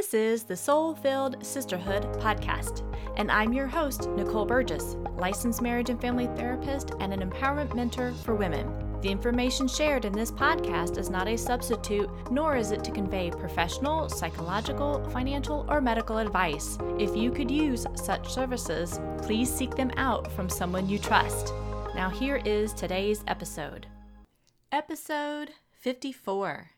This is the Soul-Filled Sisterhood podcast, and I'm your host, Nicole Burgess, licensed marriage and family therapist and an empowerment mentor for women. The information shared in this podcast is not a substitute, nor is it to convey professional, psychological, financial, or medical advice. If you could use such services, please seek them out from someone you trust. Now here is today's episode. Episode 54.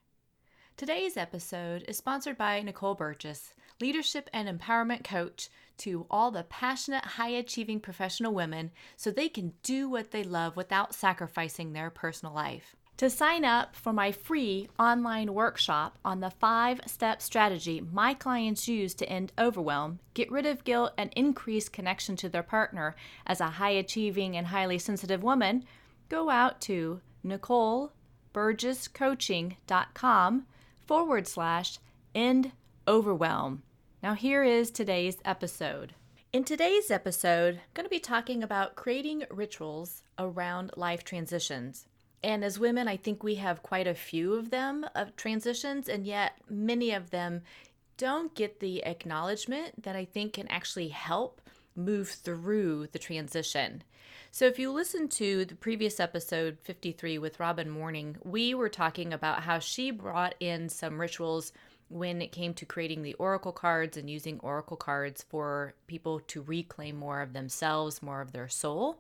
Today's episode is sponsored by Nicole Burgess, leadership and empowerment coach to all the passionate, high-achieving professional women so they can do what they love without sacrificing their personal life. To sign up for my free online workshop on the 5-step strategy my clients use to end overwhelm, get rid of guilt, and increase connection to their partner as a high-achieving and highly sensitive woman, go out to NicoleBurgessCoaching.com/end overwhelm. Now here is today's episode. In today's episode, I'm going to be talking about creating rituals around life transitions. And as women, I think we have quite a few of them, of transitions, and yet many of them don't get the acknowledgement that I think can actually help move through the transition. So if you listen to the previous episode 53 with Robin Morning, we were talking about how she brought in some rituals when it came to creating the oracle cards and using oracle cards for people to reclaim more of themselves, more of their soul.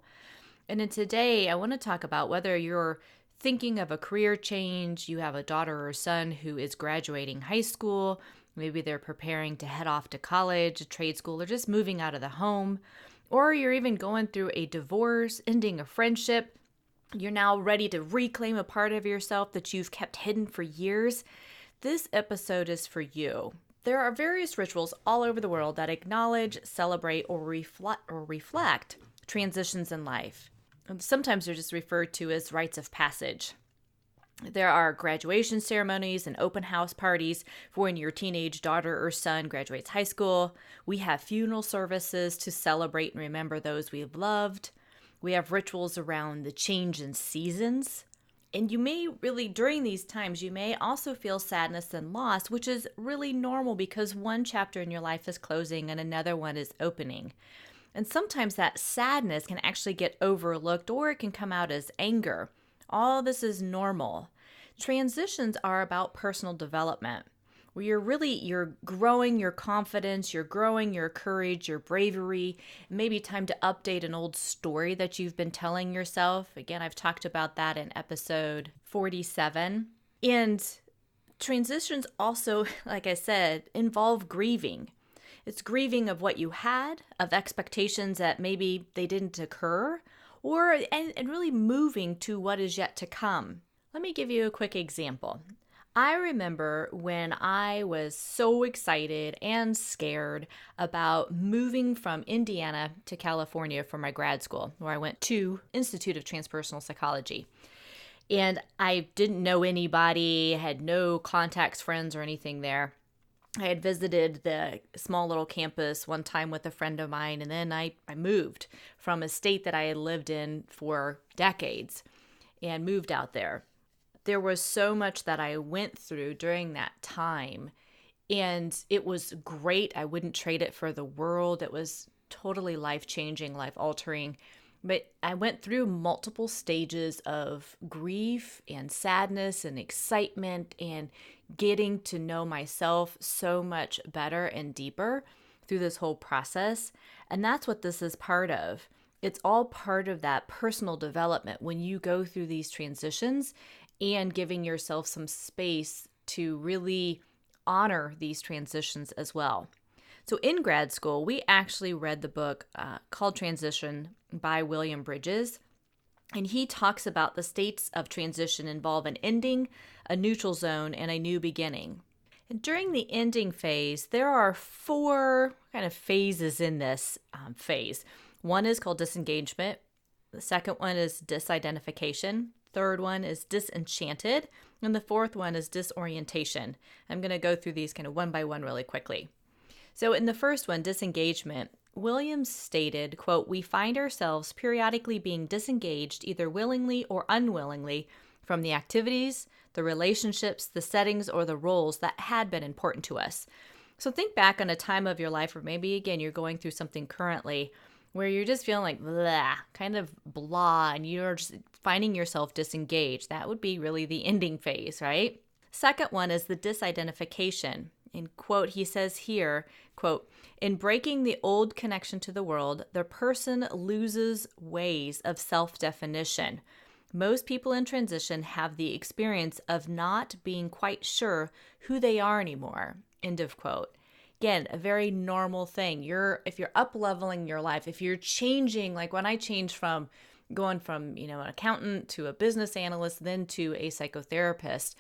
And then today, I want to talk about whether you're thinking of a career change, you have a daughter or son who is graduating high school, maybe they're preparing to head off to college, trade school, or just moving out of the home, or you're even going through a divorce, ending a friendship. You're now ready to reclaim a part of yourself that you've kept hidden for years. This episode is for you. There are various rituals all over the world that acknowledge, celebrate, or reflect transitions in life. And sometimes they're just referred to as rites of passage. There are graduation ceremonies and open house parties for when your teenage daughter or son graduates high school. We have funeral services to celebrate and remember those we've loved. We have rituals around the change in seasons. And you may really, during these times, you may also feel sadness and loss, which is really normal because one chapter in your life is closing and another one is opening. And sometimes that sadness can actually get overlooked or it can come out as anger. All this is normal. Transitions are about personal development, where you're growing your confidence, you're growing your courage, your bravery. It may be time to update an old story that you've been telling yourself. Again, I've talked about that in episode 47. And transitions also, like I said, involve grieving. It's grieving of what you had, of expectations that maybe they didn't occur, and really moving to what is yet to come. Let me give you a quick example. I remember when I was so excited and scared about moving from Indiana to California for my grad school, where I went to Institute of Transpersonal Psychology. And I didn't know anybody, had no contacts, friends, or anything there. I had visited the small little campus one time with a friend of mine, and then I moved from a state that I had lived in for decades and moved out there. There was so much that I went through during that time, and it was great. I wouldn't trade it for the world. It was totally life-changing, life-altering. But I went through multiple stages of grief and sadness and excitement and getting to know myself so much better and deeper through this whole process. And that's what this is part of. It's all part of that personal development when you go through these transitions and giving yourself some space to really honor these transitions as well. So in grad school, we actually read the book called Transition by William Bridges, and he talks about the states of transition involve an ending, a neutral zone, and a new beginning. And during the ending phase, there are 4 kind of phases in this phase. One is called disengagement. The second one is disidentification. Third one is disenchanted. And the fourth one is disorientation. I'm going to go through these kind of one by one really quickly. So in the first one, disengagement, Williams stated, quote, "We find ourselves periodically being disengaged either willingly or unwillingly from the activities, the relationships, the settings, or the roles that had been important to us. So think back on a time of your life, or maybe again, you're going through something currently where you're just feeling like blah, kind of blah, and you're just finding yourself disengaged. That would be really the ending phase, right? Second one is the disidentification. In quote, he says here, quote, in breaking the old connection to the world, the person loses ways of self-definition. Most people in transition have the experience of not being quite sure who they are anymore. End of quote. Again, a very normal thing. If you're up leveling your life, if you're changing, like when I changed from going from, an accountant to a business analyst, then to a psychotherapist,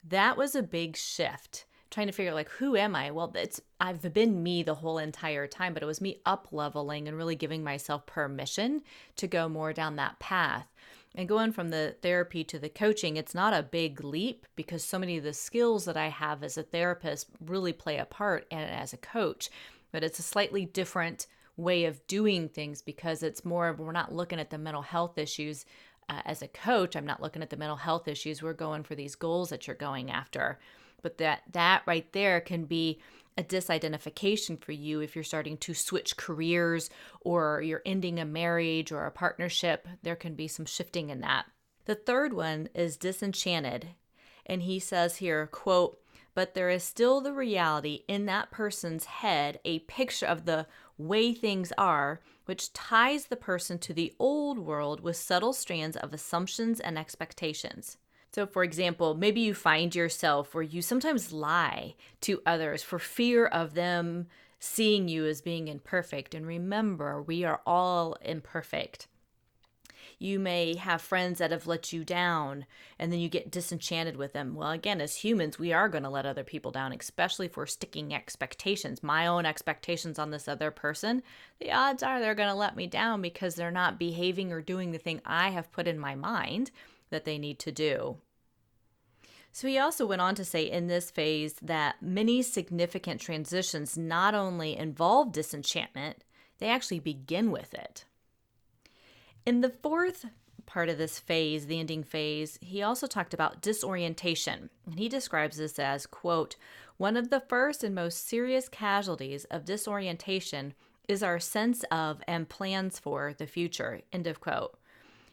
that was a big shift. Trying to figure out, like, who am I? Well, I've been me the whole entire time, but it was me up leveling and really giving myself permission to go more down that path. And going from the therapy to the coaching, it's not a big leap because so many of the skills that I have as a therapist really play a part and as a coach. But it's a slightly different way of doing things because it's more of, we're not looking at the mental health issues. As a coach, I'm not looking at the mental health issues. We're going for these goals that you're going after. But that right there can be a disidentification for you if you're starting to switch careers or you're ending a marriage or a partnership. There can be some shifting in that. The third one is disenchanted. And he says here, quote, but there is still the reality in that person's head, a picture of the way things are, which ties the person to the old world with subtle strands of assumptions and expectations. So, for example, maybe you find yourself where you sometimes lie to others for fear of them seeing you as being imperfect. And remember, we are all imperfect. You may have friends that have let you down and then you get disenchanted with them. Well, again, as humans, we are going to let other people down, especially if we're sticking expectations. My own expectations on this other person, the odds are they're going to let me down because they're not behaving or doing the thing I have put in my mind that they need to do. So he also went on to say in this phase that many significant transitions not only involve disenchantment, they actually begin with it. In the fourth part of this phase, the ending phase, he also talked about disorientation. And he describes this as, quote, one of the first and most serious casualties of disorientation is our sense of and plans for the future, end of quote.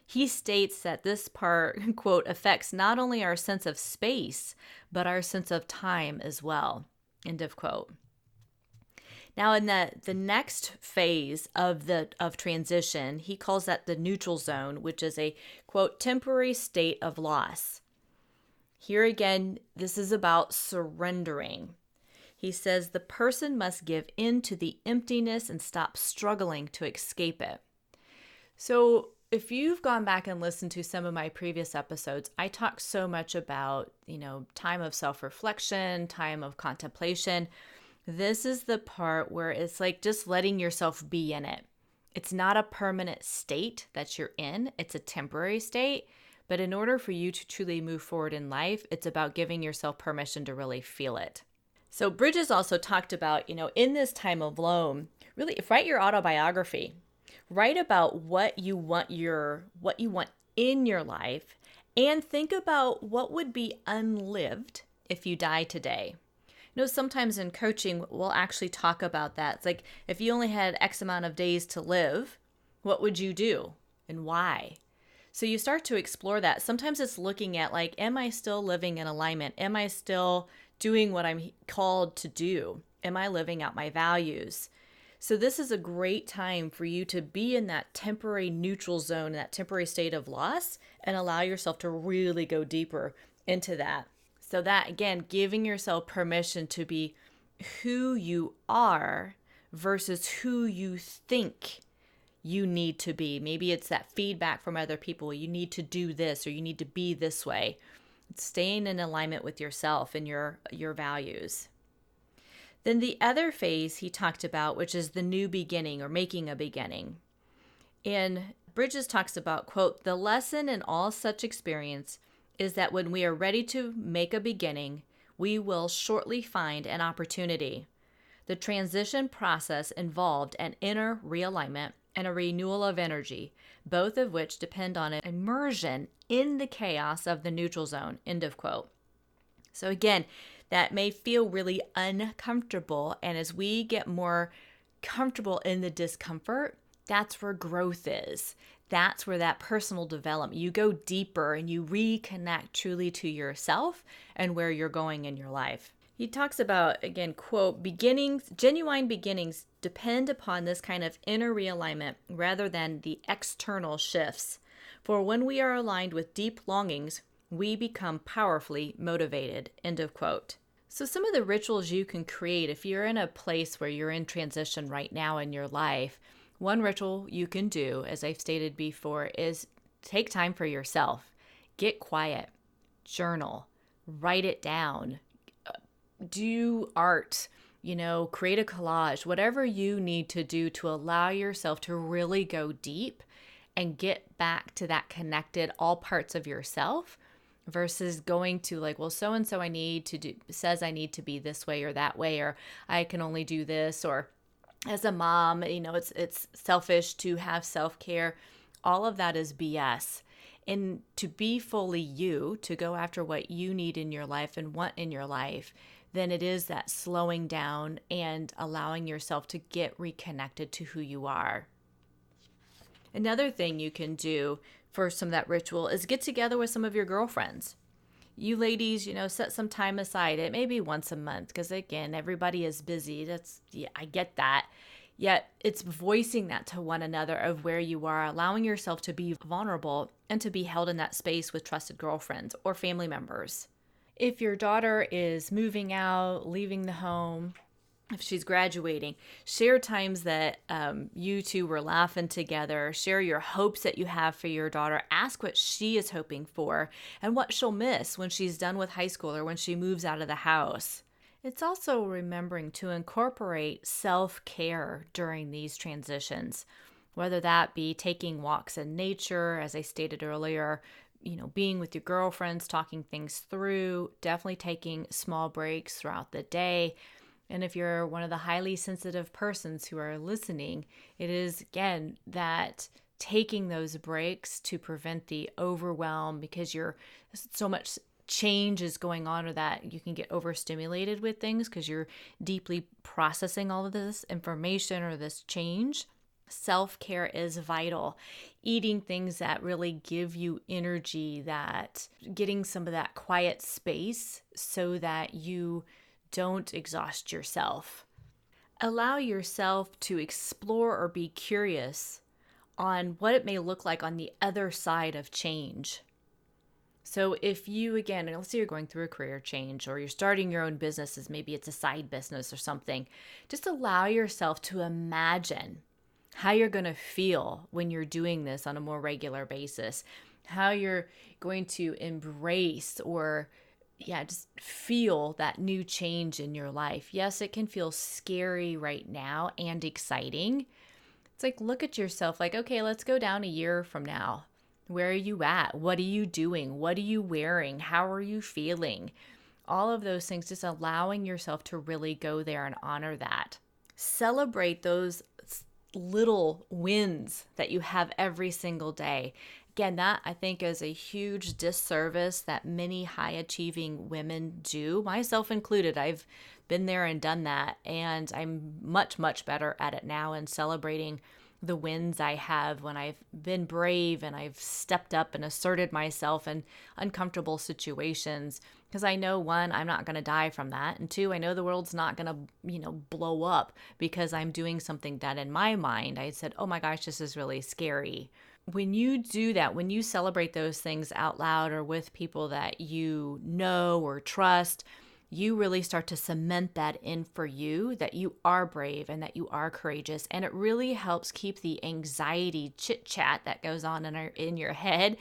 He states that this part, quote, affects not only our sense of space, but our sense of time as well, end of quote. Now, in the next phase of transition, he calls that the neutral zone, which is a, quote, temporary state of loss. Here again, this is about surrendering. He says the person must give in to the emptiness and stop struggling to escape it. So, if you've gone back and listened to some of my previous episodes, I talk so much about, time of self-reflection, time of contemplation. This is the part where it's like just letting yourself be in it. It's not a permanent state that you're in. It's a temporary state. But in order for you to truly move forward in life, it's about giving yourself permission to really feel it. So Bridges also talked about, in this time of loam, really write your autobiography. Write about what you want in your life and think about what would be unlived if you die today. Sometimes in coaching, we'll actually talk about that. It's like, if you only had X amount of days to live, what would you do and why? So you start to explore that. Sometimes it's looking at like, am I still living in alignment? Am I still doing what I'm called to do? Am I living out my values? So this is a great time for you to be in that temporary neutral zone, that temporary state of loss, and allow yourself to really go deeper into that. So that, again, giving yourself permission to be who you are versus who you think you need to be. Maybe it's that feedback from other people. You need to do this or you need to be this way. It's staying in alignment with yourself and your values. Then the other phase he talked about, which is the new beginning or making a beginning. And Bridges talks about, quote, the lesson in all such experience is that when we are ready to make a beginning, we will shortly find an opportunity. The transition process involved an inner realignment and a renewal of energy, both of which depend on an immersion in the chaos of the neutral zone, end of quote. So again, that may feel really uncomfortable. And as we get more comfortable in the discomfort, that's where growth is. That's where that personal development, you go deeper and you reconnect truly to yourself and where you're going in your life. He talks about, again, quote, genuine beginnings depend upon this kind of inner realignment rather than the external shifts. For when we are aligned with deep longings, we become powerfully motivated, end of quote. So some of the rituals you can create if you're in a place where you're in transition right now in your life, one ritual you can do, as I've stated before, is take time for yourself. Get quiet, journal, write it down, do art, create a collage, whatever you need to do to allow yourself to really go deep and get back to that connected all parts of yourself versus going to like, well, so-and-so says I need to be this way or that way, or I can only do this, or as a mom, it's selfish to have self-care. All of that is BS. And to be fully you, to go after what you need in your life and want in your life, then it is that slowing down and allowing yourself to get reconnected to who you are. Another thing you can do for some of that ritual is get together with some of your girlfriends. You ladies, set some time aside. It may be once a month because, again, everybody is busy. I get that. Yet it's voicing that to one another of where you are, allowing yourself to be vulnerable and to be held in that space with trusted girlfriends or family members. If your daughter is moving out, leaving the home, if she's graduating, share times that you two were laughing together. Share your hopes that you have for your daughter. Ask what she is hoping for and what she'll miss when she's done with high school or when she moves out of the house. It's also remembering to incorporate self-care during these transitions, whether that be taking walks in nature, as I stated earlier, being with your girlfriends, talking things through, definitely taking small breaks throughout the day. And if you're one of the highly sensitive persons who are listening, it is, again, that taking those breaks to prevent the overwhelm because so much change is going on, or that you can get overstimulated with things because you're deeply processing all of this information or this change. Self-care is vital. Eating things that really give you energy, that getting some of that quiet space so that you don't exhaust yourself. Allow yourself to explore or be curious on what it may look like on the other side of change. So if you, again, let's say you're going through a career change or you're starting your own businesses, maybe it's a side business or something, just allow yourself to imagine how you're going to feel when you're doing this on a more regular basis, how you're going to embrace or just feel that new change in your life. Yes, it can feel scary right now and exciting. It's like, look at yourself like, okay, let's go down a year from now. Where are you at? What are you doing? What are you wearing? How are you feeling? All of those things, just allowing yourself to really go there and honor that. Celebrate those little wins that you have every single day. Again, that I think is a huge disservice that many high achieving women do, myself included. I've been there and done that, and I'm much, much better at it now and celebrating the wins I have when I've been brave and I've stepped up and asserted myself in uncomfortable situations. Because I know, one, I'm not going to die from that. And two, I know the world's not going to, blow up because I'm doing something that in my mind, I said, oh my gosh, this is really scary. When you do that, when you celebrate those things out loud or with people that you know or trust, you really start to cement that in for you, that you are brave and that you are courageous. And it really helps keep the anxiety chit chat that goes on in your head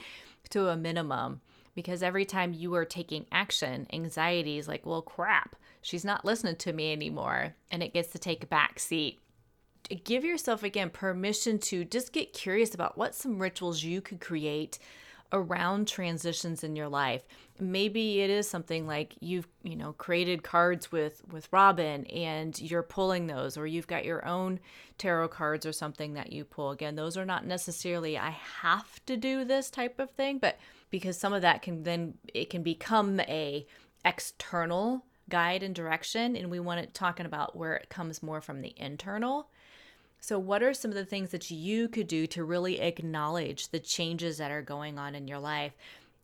to a minimum. Because every time you are taking action, anxiety is like, well, crap, she's not listening to me anymore. And it gets to take a back seat. Give yourself, again, permission to just get curious about what some rituals you could create around transitions in your life. Maybe it is something like you've, created cards with Robin and you're pulling those, or you've got your own tarot cards or something that you pull. Again, those are not necessarily I have to do this type of thing, but because some of that can become a external guide and direction, and we want to talking about where it comes more from the internal. So what are some of the things that you could do to really acknowledge the changes that are going on in your life,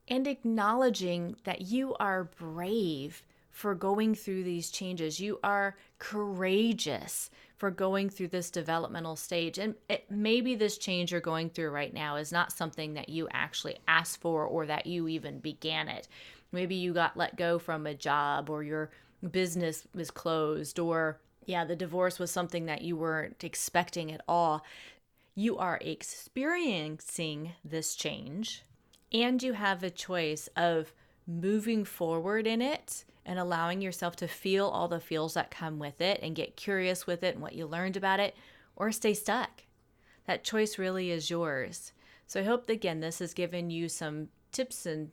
and acknowledging that you are brave for going through these changes? You are courageous for going through this developmental stage. And maybe this change you're going through right now is not something that you actually asked for or that you even began it. Maybe you got let go from a job, or your business was closed, or the divorce was something that you weren't expecting at all. You are experiencing this change, and you have a choice of moving forward in it and allowing yourself to feel all the feels that come with it and get curious with it and what you learned about it, or stay stuck. That choice really is yours. So I hope, again, this has given you some tips and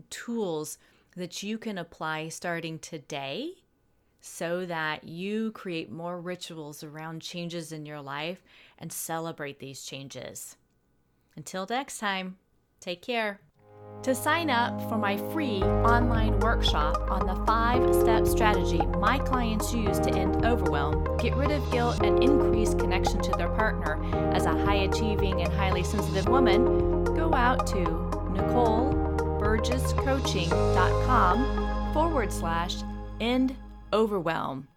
tools that you can apply starting today, so that you create more rituals around changes in your life and celebrate these changes. Until next time, take care. To sign up for my free online workshop on the 5-step strategy my clients use to end overwhelm, get rid of guilt, and increase connection to their partner as a high-achieving and highly sensitive woman, go out to NicoleBurgessCoaching.com/end overwhelm.